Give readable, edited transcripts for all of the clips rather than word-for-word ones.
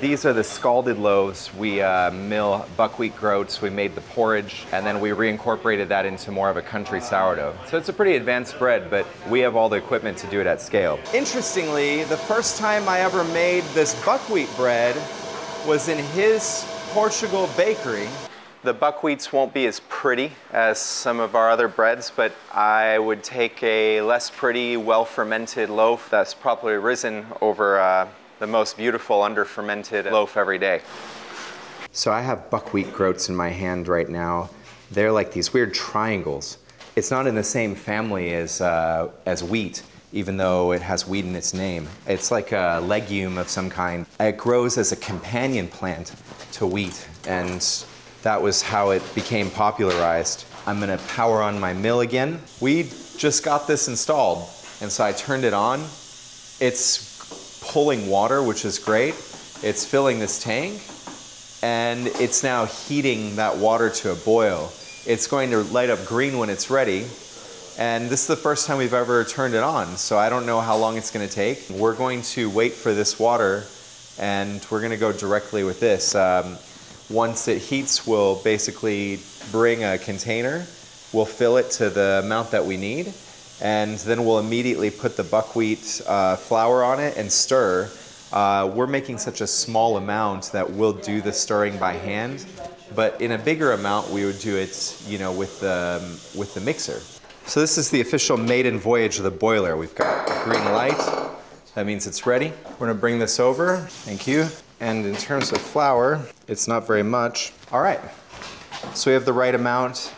These are the scalded loaves. We mill buckwheat groats, we made the porridge, and then we reincorporated that into more of a country sourdough. So it's a pretty advanced bread, but we have all the equipment to do it at scale. Interestingly, the first time I ever made this buckwheat bread was in his Portugal bakery. The buckwheats won't be as pretty as some of our other breads, but I would take a less pretty, well-fermented loaf that's properly risen over the most beautiful under-fermented loaf every day. So I have buckwheat groats in my hand right now. They're like these weird triangles. It's not in the same family as wheat, even though it has wheat in its name. It's like a legume of some kind. It grows as a companion plant to wheat, and that was how it became popularized. I'm gonna power on my mill again. We just got this installed, and so I turned it on. It's pulling water, which is great. It's filling this tank, and it's now heating that water to a boil. It's going to light up green when it's ready, and this is the first time we've ever turned it on, so I don't know how long it's going to take. We're going to wait for this water, and we're going to go directly with this. Once it heats, we'll basically bring a container, we'll fill it to the amount that we need, and then we'll immediately put the buckwheat flour on it and stir. We're making such a small amount that we'll do the stirring by hand, but in a bigger amount we would do it, you know, with the mixer. So this is the official maiden voyage of the boiler. We've got green light. That means it's ready. We're gonna bring this over. Thank you. And in terms of flour, it's not very much. All right. So we have the right amount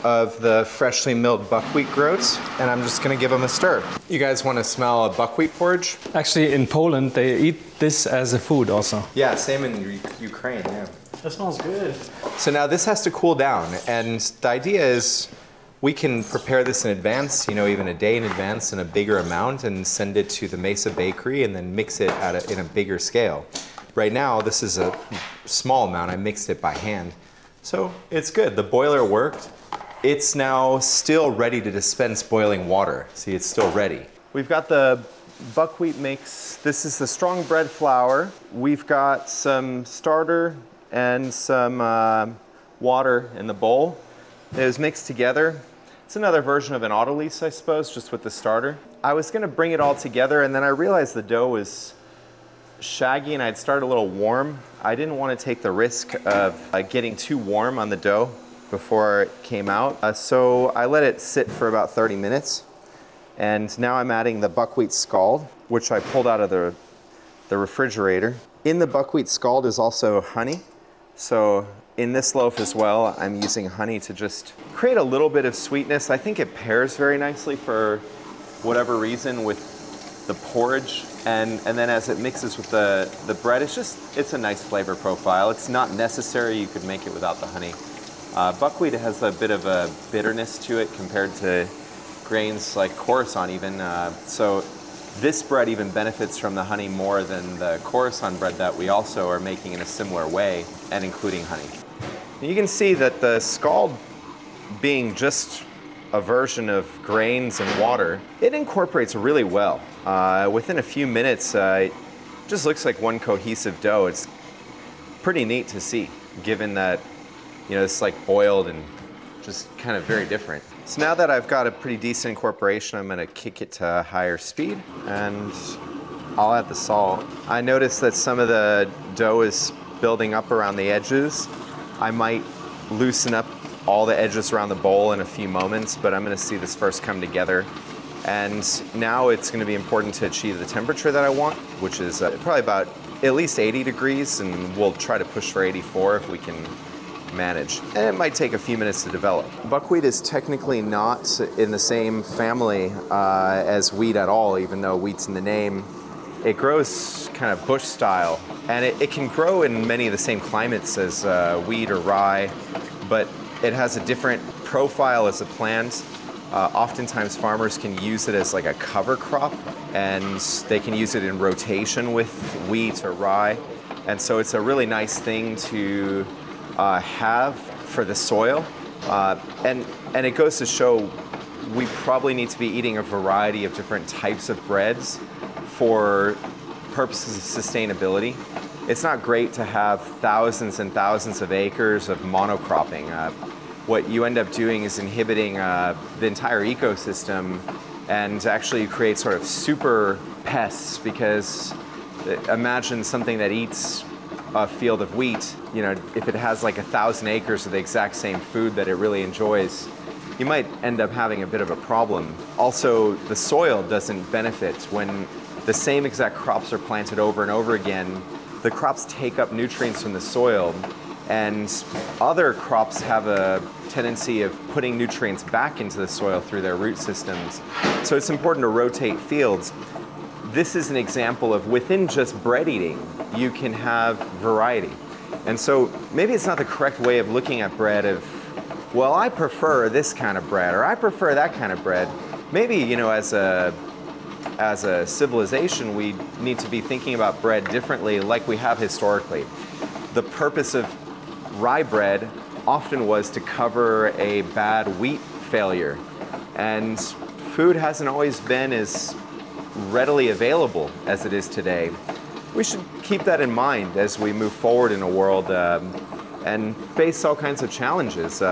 of the freshly milled buckwheat groats, and I'm just gonna give them a stir. You guys wanna smell a buckwheat porridge? Actually, in Poland, they eat this as a food also. Yeah, same in Ukraine, yeah. That smells good. So now this has to cool down, and the idea is we can prepare this in advance, you know, even a day in advance in a bigger amount, and send it to the Mesa bakery and then mix it in a bigger scale. Right now, this is a small amount. I mixed it by hand. So it's good. The boiler worked. It's now still ready to dispense boiling water. See, it's still ready. We've got the buckwheat mix. This is the strong bread flour. We've got some starter and some water in the bowl. It was mixed together. It's another version of an autolyse, I suppose, just with the starter. I was gonna bring it all together, and then I realized the dough was shaggy and I'd started a little warm. I didn't want to take the risk of getting too warm on the dough before it came out. So I let it sit for about 30 minutes. And now I'm adding the buckwheat scald, which I pulled out of the refrigerator. In the buckwheat scald is also honey. So in this loaf as well, I'm using honey to just create a little bit of sweetness. I think it pairs very nicely for whatever reason with the porridge. And then as it mixes with the bread, it's a nice flavor profile. It's not necessary, you could make it without the honey. Buckwheat has a bit of a bitterness to it compared to grains like Coruscant even. So this bread even benefits from the honey more than the Coruscant bread that we also are making in a similar way and including honey. You can see that the scald, being just a version of grains and water, it incorporates really well. Within a few minutes, it just looks like one cohesive dough. It's pretty neat to see, given that, you know, it's like boiled and just kind of very different. So now that I've got a pretty decent incorporation, I'm gonna kick it to higher speed, and I'll add the salt. I noticed that some of the dough is building up around the edges. I might loosen up all the edges around the bowl in a few moments, but I'm gonna see this first come together. And now it's gonna be important to achieve the temperature that I want, which is probably about at least 80 degrees, and we'll try to push for 84 if we can manage. And it might take a few minutes to develop. Buckwheat is technically not in the same family as wheat at all, even though wheat's in the name. It grows kind of bush style, and it can grow in many of the same climates as wheat or rye, but it has a different profile as a plant. Oftentimes farmers can use it as like a cover crop, and they can use it in rotation with wheat or rye. And so it's a really nice thing to have for the soil. And it goes to show we probably need to be eating a variety of different types of breads for purposes of sustainability. it's not great to have thousands and thousands of acres of monocropping. What you end up doing is inhibiting the entire ecosystem, and actually you create sort of super pests, because imagine something that eats a field of wheat. You know, if it has like 1,000 acres of the exact same food that it really enjoys, you might end up having a bit of a problem. Also, the soil doesn't benefit. When the same exact crops are planted over and over again, the crops take up nutrients from the soil, and other crops have a tendency of putting nutrients back into the soil through their root systems. So it's important to rotate fields. This is an example of, within just bread eating, you can have variety. And so maybe it's not the correct way of looking at bread of, well, I prefer this kind of bread, or I prefer that kind of bread. Maybe, you know, as a civilization, we need to be thinking about bread differently, like we have historically. The purpose of rye bread often was to cover a bad wheat failure. And food hasn't always been as readily available as it is today. We should keep that in mind as we move forward in a world and face all kinds of challenges.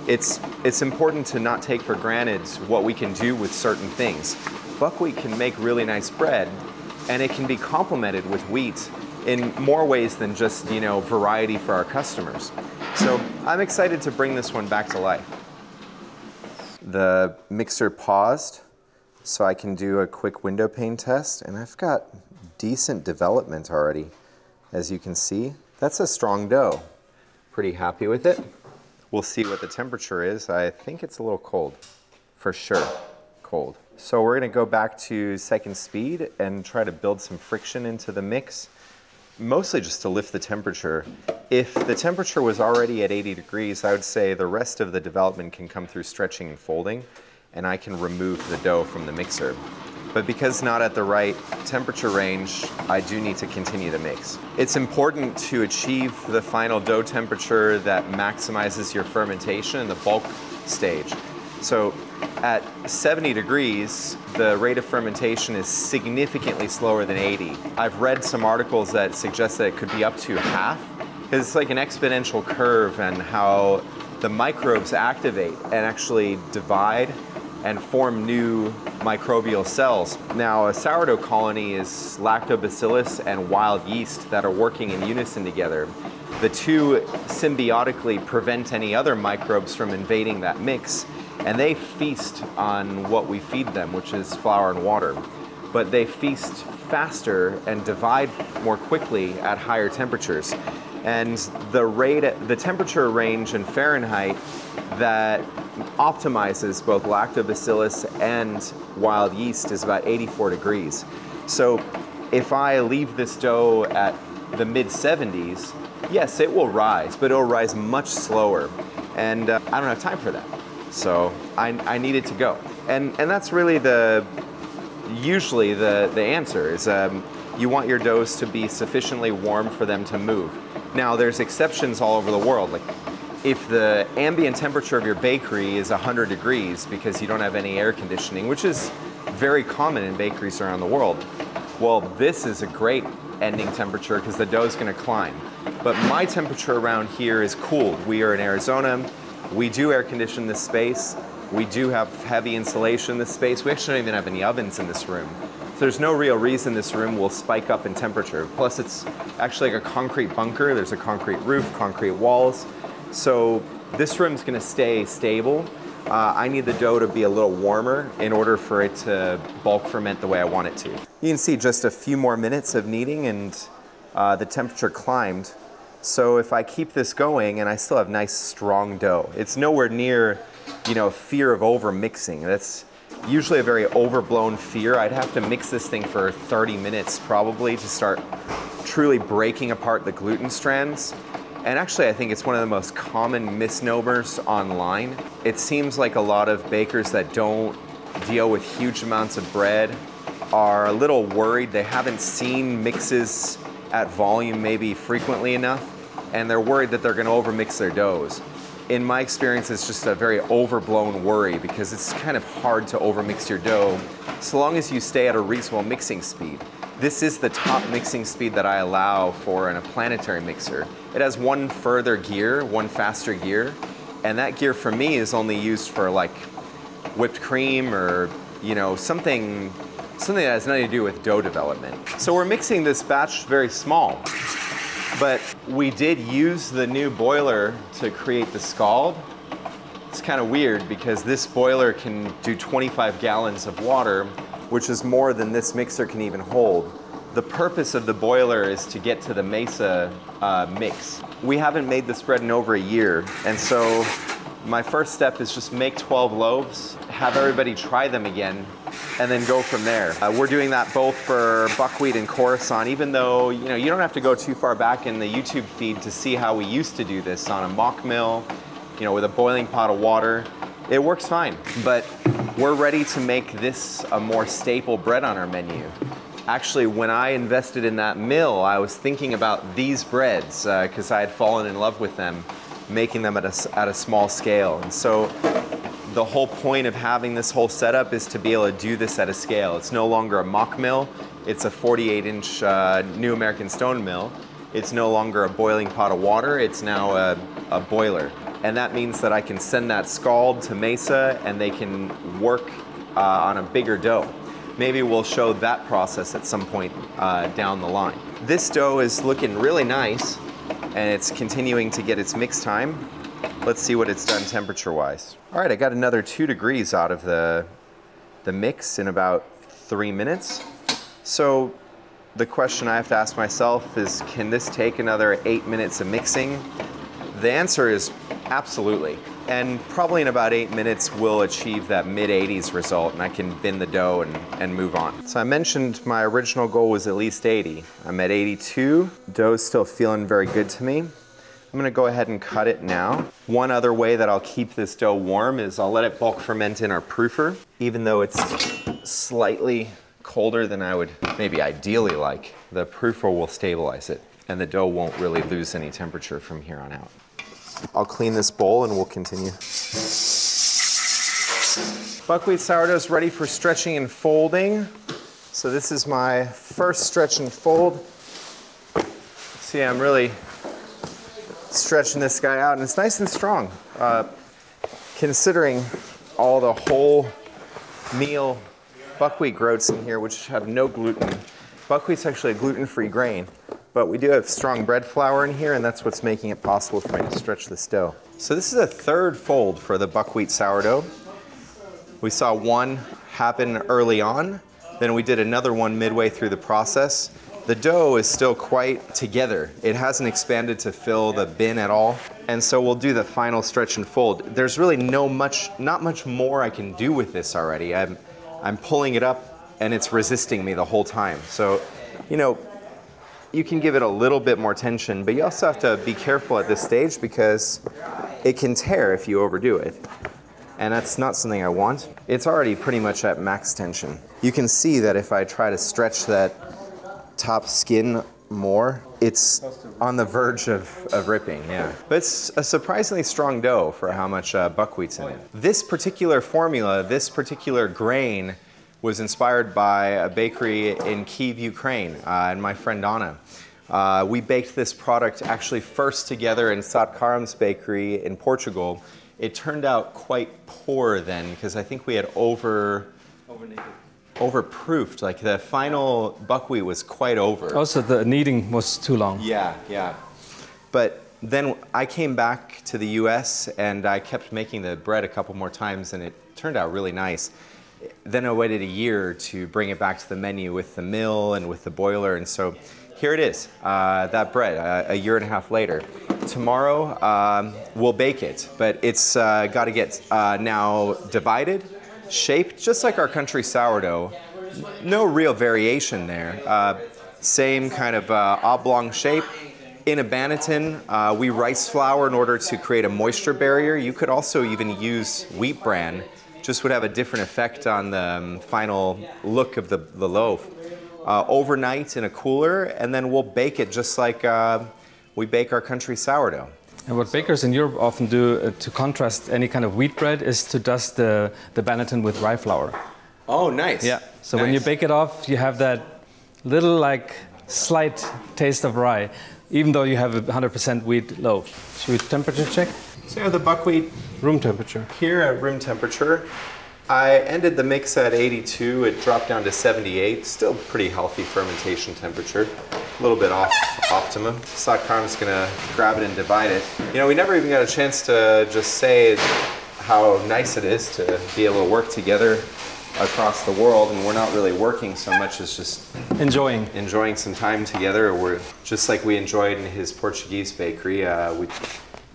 It's important to not take for granted what we can do with certain things. Buckwheat can make really nice bread, and it can be complemented with wheat in more ways than just, you know, variety for our customers. So I'm excited to bring this one back to life. The mixer paused, so I can do a quick window pane test, and I've got decent development already. As you can see, that's a strong dough. Pretty happy with it. We'll see what the temperature is. I think it's a little cold, for sure, cold. So we're gonna go back to second speed and try to build some friction into the mix, mostly just to lift the temperature. If the temperature was already at 80 degrees, I would say the rest of the development can come through stretching and folding, and I can remove the dough from the mixer. But because not at the right temperature range, I do need to continue the mix. It's important to achieve the final dough temperature that maximizes your fermentation in the bulk stage. So at 70 degrees, the rate of fermentation is significantly slower than 80. I've read some articles that suggest that it could be up to half, because it's like an exponential curve and how the microbes activate and actually divide and form new microbial cells. Now, a sourdough colony is lactobacillus and wild yeast that are working in unison together. The two symbiotically prevent any other microbes from invading that mix, and they feast on what we feed them, which is flour and water. But they feast faster and divide more quickly at higher temperatures. And the temperature range in Fahrenheit that optimizes both lactobacillus and wild yeast is about 84 degrees. So if I leave this dough at the mid-70s, yes, it will rise, but it'll rise much slower. And I don't have time for that. So I need it to go. And that's really usually the answer is you want your doughs to be sufficiently warm for them to move. Now, there's exceptions all over the world. Like, if the ambient temperature of your bakery is 100 degrees because you don't have any air conditioning, which is very common in bakeries around the world, well, this is a great ending temperature because the dough is going to climb. But my temperature around here is cooled. We are in Arizona. We do air condition this space. We do have heavy insulation in this space. We actually don't even have any ovens in this room. So there's no real reason this room will spike up in temperature. Plus, it's actually like a concrete bunker. There's a concrete roof, concrete walls. So this room's gonna stay stable. I need the dough to be a little warmer in order for it to bulk ferment the way I want it to. You can see just a few more minutes of kneading and the temperature climbed. So if I keep this going and I still have nice strong dough, it's nowhere near, you know, fear of over mixing. That's usually a very overblown fear. I'd have to mix this thing for 30 minutes probably to start truly breaking apart the gluten strands. And actually, I think it's one of the most common misnomers online. It seems like a lot of bakers that don't deal with huge amounts of bread are a little worried. They haven't seen mixes at volume maybe frequently enough, and they're worried that they're going to overmix their doughs. In my experience, it's just a very overblown worry because it's kind of hard to overmix your dough so long as you stay at a reasonable mixing speed. This is the top mixing speed that I allow for in a planetary mixer. It has one further gear, one faster gear, and that gear for me is only used for like whipped cream or, you know, something that has nothing to do with dough development. So we're mixing this batch very small, but we did use the new boiler to create the scald. It's kind of weird because this boiler can do 25 gallons of water, which is more than this mixer can even hold. The purpose of the boiler is to get to the Mesa mix. We haven't made this bread in over a year, and so my first step is just make 12 loaves, have everybody try them again, and then go from there. We're doing that both for buckwheat and Coruscant, even though you don't have to go too far back in the YouTube feed to see how we used to do this on a mock mill, with a boiling pot of water. It works fine, but we're ready to make this a more staple bread on our menu. Actually, when I invested in that mill, I was thinking about these breads because I had fallen in love with them, making them at a small scale. And so the whole point of having this whole setup is to be able to do this at a scale. It's no longer a mock mill. It's a 48-inch New American Stone mill. It's no longer a boiling pot of water. It's now a boiler. And that means that I can send that scald to Mesa and they can work on a bigger dough. Maybe we'll show that process at some point down the line. This dough is looking really nice and it's continuing to get its mix time. Let's see what it's done temperature-wise. All right, I got another 2 degrees out of the mix in about 3 minutes. So the question I have to ask myself is, can this take another 8 minutes of mixing? The answer is absolutely. And probably in about 8 minutes, we'll achieve that mid-80s result and I can bin the dough and move on. So I mentioned my original goal was at least 80. I'm at 82. Dough's still feeling very good to me. I'm gonna go ahead and cut it now. One other way that I'll keep this dough warm is I'll let it bulk ferment in our proofer. Even though it's slightly colder than I would maybe ideally like, the proofer will stabilize it and the dough won't really lose any temperature from here on out. I'll clean this bowl and we'll continue. Buckwheat sourdough is ready for stretching and folding. So this is my first stretch and fold. See, I'm really stretching this guy out and it's nice and strong. Considering all the whole meal buckwheat groats in here, which have no gluten. Buckwheat's actually a gluten-free grain. But we do have strong bread flour in here, and that's what's making it possible for me to stretch this dough. So this is a third fold for the buckwheat sourdough. We saw one happen early on, then we did another one midway through the process. The dough is still quite together. It hasn't expanded to fill the bin at all. And so we'll do the final stretch and fold. There's really not much more I can do with this already. I'm pulling it up and it's resisting me the whole time. So, you can give it a little bit more tension, but you also have to be careful at this stage because it can tear if you overdo it. And that's not something I want. It's already pretty much at max tension. You can see that if I try to stretch that top skin more, it's on the verge of ripping, yeah. But it's a surprisingly strong dough for how much buckwheat's in it. This particular formula, this particular grain, was inspired by a bakery in Kyiv, Ukraine, and my friend Anna. We baked this product actually first together in Satkaram's bakery in Portugal. It turned out quite poor then, because I think we had overproofed. Like the final buckwheat was quite over. Also, the kneading was too long. Yeah. But then I came back to the US and I kept making the bread a couple more times and it turned out really nice. Then I waited a year to bring it back to the menu with the mill and with the boiler, and so here it is, that bread, a year and a half later. Tomorrow we'll bake it, but it's got to get now divided, shaped, just like our country sourdough. No real variation there. Same kind of oblong shape. In a banneton, we rice flour in order to create a moisture barrier. You could also even use wheat bran. Just would have a different effect on the final look of the loaf. Overnight in a cooler, and then we'll bake it just like we bake our country sourdough. And what bakers in Europe often do to contrast any kind of wheat bread is to dust the banneton with rye flour. Oh, nice. Yeah. So nice. When you bake it off, you have that little like slight taste of rye, even though you have a 100% wheat loaf. Should we temperature check? So yeah, the buckwheat Room temperature. here at room temperature. I ended the mix at 82. It dropped down to 78. Still pretty healthy fermentation temperature. A little bit off optimum. Thought Carmen's gonna grab it and divide it. You know, we never even got a chance to just say how nice it is to be able to work together across the world, and we're not really working so much as just enjoying some time together. We're just like we enjoyed in his Portuguese bakery.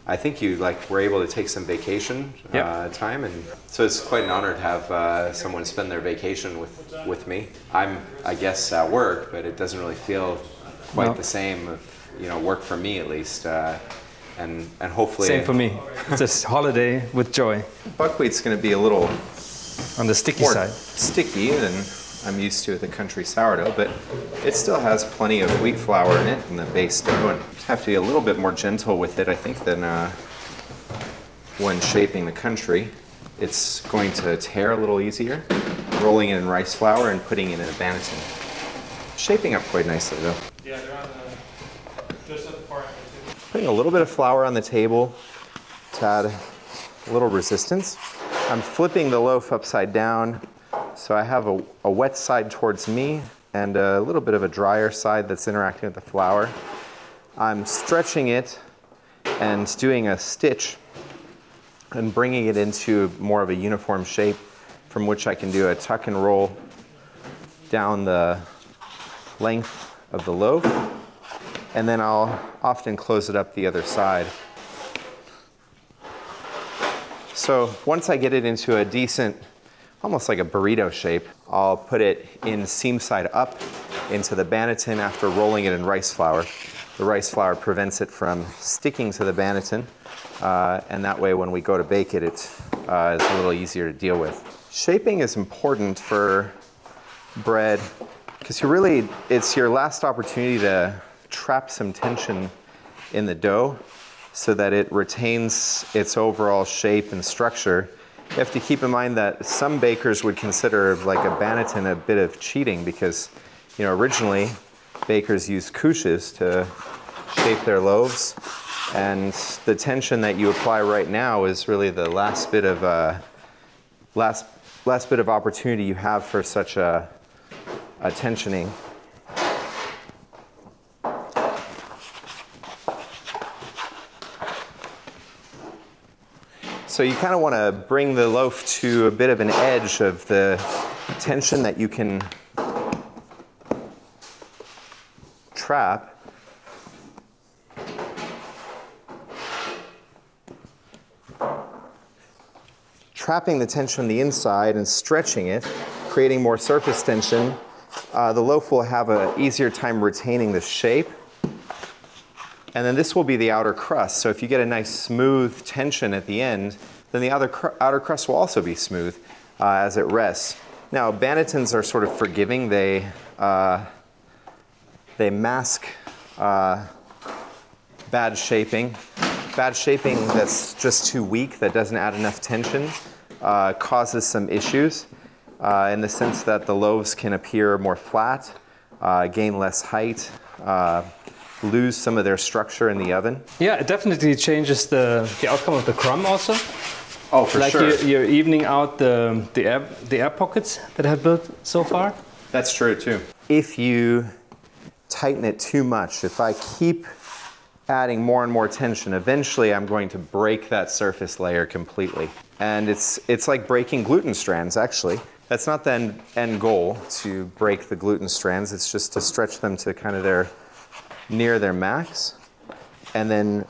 I think you were able to take some vacation time, and so it's quite an honor to have someone spend their vacation with me. I guess at work, but it doesn't really feel quite the same of, you know, work for me at least. And hopefully same for me. It's a holiday with joy. Buckwheat's going to be a little on the sticky more side. Sticky than I'm used to with the country sourdough, but it still has plenty of wheat flour in it in the base dough, and have to be a little bit more gentle with it, I think, than when shaping the country. It's going to tear a little easier, rolling it in rice flour and putting it in a banneton. Shaping up quite nicely though. Yeah, they're on just at the far end. Putting a little bit of flour on the table to add a little resistance. I'm flipping the loaf upside down, so I have a wet side towards me and a little bit of a drier side that's interacting with the flour. I'm stretching it and doing a stitch and bringing it into more of a uniform shape, from which I can do a tuck and roll down the length of the loaf, and then I'll often close it up the other side. So once I get it into a decent, almost like a burrito shape, I'll put it in seam side up into the banneton after rolling it in rice flour. The rice flour prevents it from sticking to the banneton, and that way when we go to bake it, it's a little easier to deal with. Shaping is important for bread because it's your last opportunity to trap some tension in the dough so that it retains its overall shape and structure. You have to keep in mind that some bakers would consider like a banneton a bit of cheating because, you know, originally bakers used couches to shape their loaves, and the tension that you apply right now is really the last bit of opportunity you have for such a tensioning. So you kind of want to bring the loaf to a bit of an edge of the tension that you can trap. Trapping the tension on the inside and stretching it, creating more surface tension, the loaf will have an easier time retaining the shape. And then this will be the outer crust. So if you get a nice smooth tension at the end, then the outer crust will also be smooth as it rests. Now, bannetons are sort of forgiving. They mask bad shaping. Bad shaping that's just too weak, that doesn't add enough tension, causes some issues in the sense that the loaves can appear more flat, gain less height, lose some of their structure in the oven. Yeah, it definitely changes the outcome of the crumb also. Oh, for sure. Like you're evening out the air pockets that have built so far. That's true too. If you tighten it too much, if I keep adding more and more tension, eventually I'm going to break that surface layer completely. And it's like breaking gluten strands, actually. That's not the end goal, to break the gluten strands. It's just to stretch them to kind of near their max, and then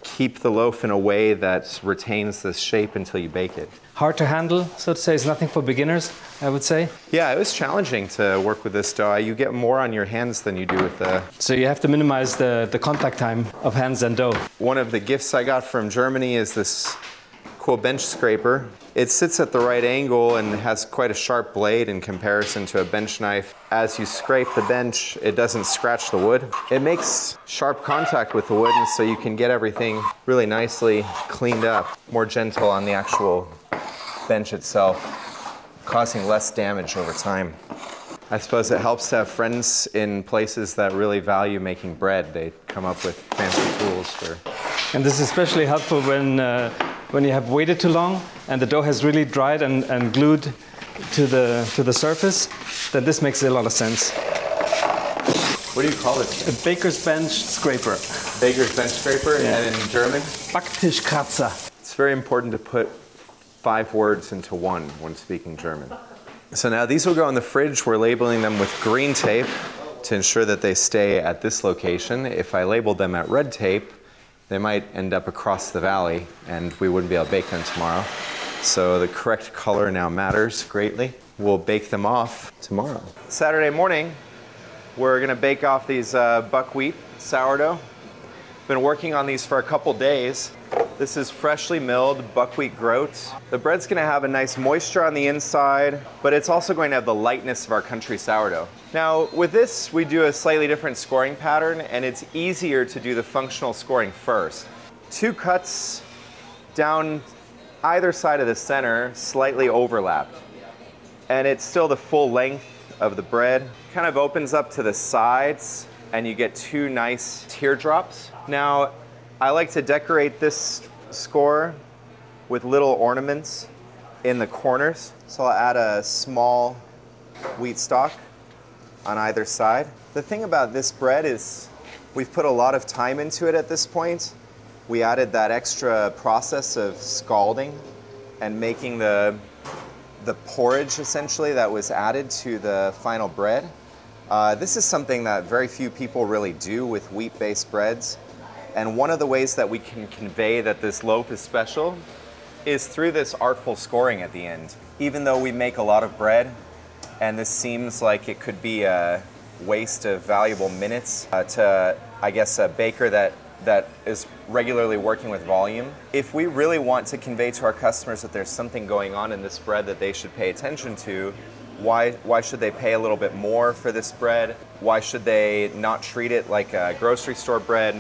keep the loaf in a way that retains this shape until you bake it. Hard to handle, so to say. It's nothing for beginners, I would say. Yeah, it was challenging to work with this dough. You get more on your hands than you do with the... So you have to minimize the contact time of hands and dough. One of the gifts I got from Germany is this cool bench scraper. It sits at the right angle and has quite a sharp blade in comparison to a bench knife. As you scrape the bench, it doesn't scratch the wood. It makes sharp contact with the wood, and so you can get everything really nicely cleaned up, more gentle on the actual bench itself, causing less damage over time. I suppose it helps to have friends in places that really value making bread. They come up with fancy tools for... And this is especially helpful when you have waited too long and the dough has really dried and glued to the surface, then this makes a lot of sense. What do you call it? A baker's bench scraper. Baker's bench scraper, yeah. And in German? Backtischkratzer. It's very important to put 5 words into one when speaking German. So now these will go in the fridge. We're labeling them with green tape to ensure that they stay at this location. If I labeled them at red tape, they might end up across the valley and we wouldn't be able to bake them tomorrow. So the correct color now matters greatly. We'll bake them off tomorrow. Saturday morning, we're gonna bake off these buckwheat sourdough. Been working on these for a couple days. This is freshly milled buckwheat groats. The bread's gonna have a nice moisture on the inside, but it's also going to have the lightness of our country sourdough. Now, with this, we do a slightly different scoring pattern, and it's easier to do the functional scoring first. 2 cuts down either side of the center, slightly overlapped. And it's still the full length of the bread. Kind of opens up to the sides, and you get 2 nice teardrops. Now, I like to decorate this score with little ornaments in the corners. So I'll add a small wheat stalk on either side. The thing about this bread is we've put a lot of time into it at this point. We added that extra process of scalding and making the porridge essentially that was added to the final bread. This is something that very few people really do with wheat-based breads. And one of the ways that we can convey that this loaf is special is through this artful scoring at the end. Even though we make a lot of bread, and this seems like it could be a waste of valuable minutes to, I guess, a baker that is regularly working with volume. If we really want to convey to our customers that there's something going on in this bread that they should pay attention to, why should they pay a little bit more for this bread? Why should they not treat it like a grocery store bread?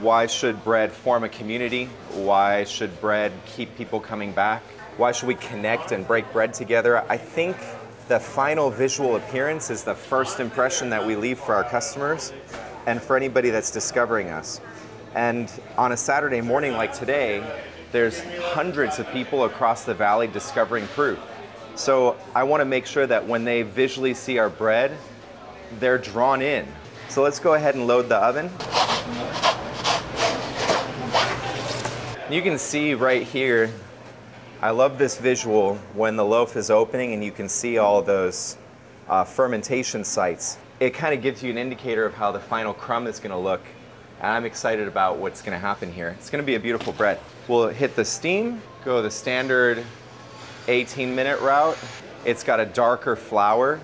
Why should bread form a community? Why should bread keep people coming back? Why should we connect and break bread together? I think the final visual appearance is the first impression that we leave for our customers and for anybody that's discovering us. And on a Saturday morning like today, there's hundreds of people across the valley discovering proof. So I want to make sure that when they visually see our bread, they're drawn in. So let's go ahead and load the oven. You can see right here, I love this visual when the loaf is opening and you can see all those fermentation sites. It kind of gives you an indicator of how the final crumb is going to look. And I'm excited about what's going to happen here. It's going to be a beautiful bread. We'll hit the steam, go the standard 18-minute route. It's got a darker flour,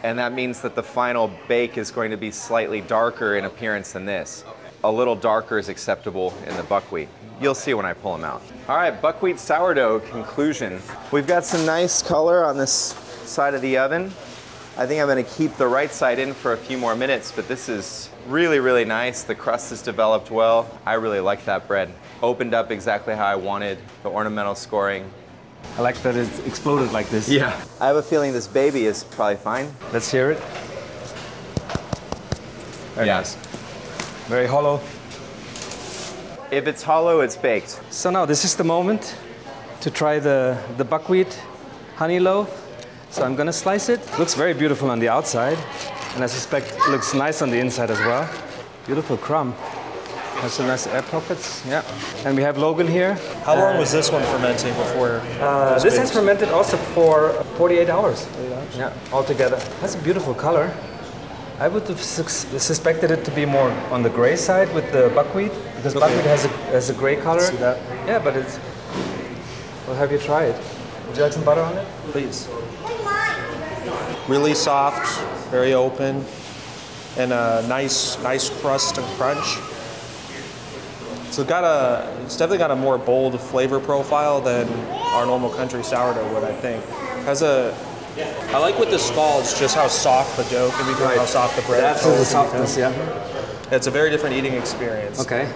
and that means that the final bake is going to be slightly darker in appearance than this. A little darker is acceptable in the buckwheat. You'll see when I pull them out. All right, buckwheat sourdough conclusion. We've got some nice color on this side of the oven. I think I'm gonna keep the right side in for a few more minutes, but this is really, really nice. The crust is developed well. I really like that bread. Opened up exactly how I wanted, the ornamental scoring. I like that it's exploded like this. Yeah. I have a feeling this baby is probably fine. Let's hear it. Very nice. Very hollow. If it's hollow, it's baked. So now this is the moment to try the buckwheat honey loaf. So I'm gonna slice it. Looks very beautiful on the outside, and I suspect it looks nice on the inside as well. Beautiful crumb. Has some nice air pockets. Yeah. And we have Logan here. How long was this one fermenting before? This has fermented also for 48 hours. Yeah, altogether. That's a beautiful color. I would have suspected it to be more on the gray side with the buckwheat, because buckwheat has a gray color. See that? Yeah, but it's. Well, have you tried it? Would you like some butter on it? Please. Really soft, very open, and a nice crust and crunch. So it's definitely got a more bold flavor profile than our normal country sourdough would, I think. I like with the scalds just how soft the dough can become, how soft the bread. That's the softness, yeah. It's a very different eating experience. Okay.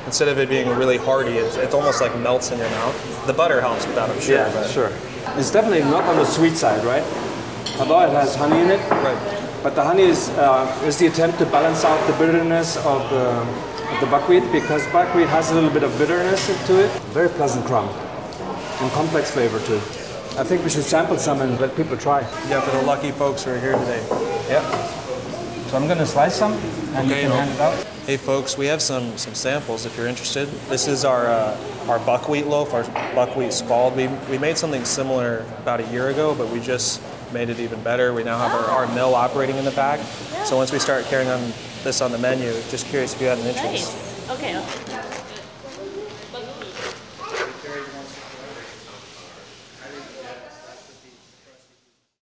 Instead of it being really hearty, it's almost like melts in your mouth. The butter helps with that, I'm sure. Yeah, sure. It's definitely not on the sweet side, right? although it has honey in it. Right. But the honey is the attempt to balance out the bitterness of the buckwheat, because buckwheat has a little bit of bitterness to it. Very pleasant crumb and complex flavor too. I think we should sample some and let people try. Yeah, for the lucky folks who are here today. Yeah. So I'm going to slice some and you can hand it out. Hey folks, we have some samples if you're interested. This is our buckwheat loaf, our buckwheat scald. We made something similar about a year ago, but we just made it even better. We now have our mill operating in the back. So once we start carrying on this on the menu, just curious if you had an interest. Nice. Okay.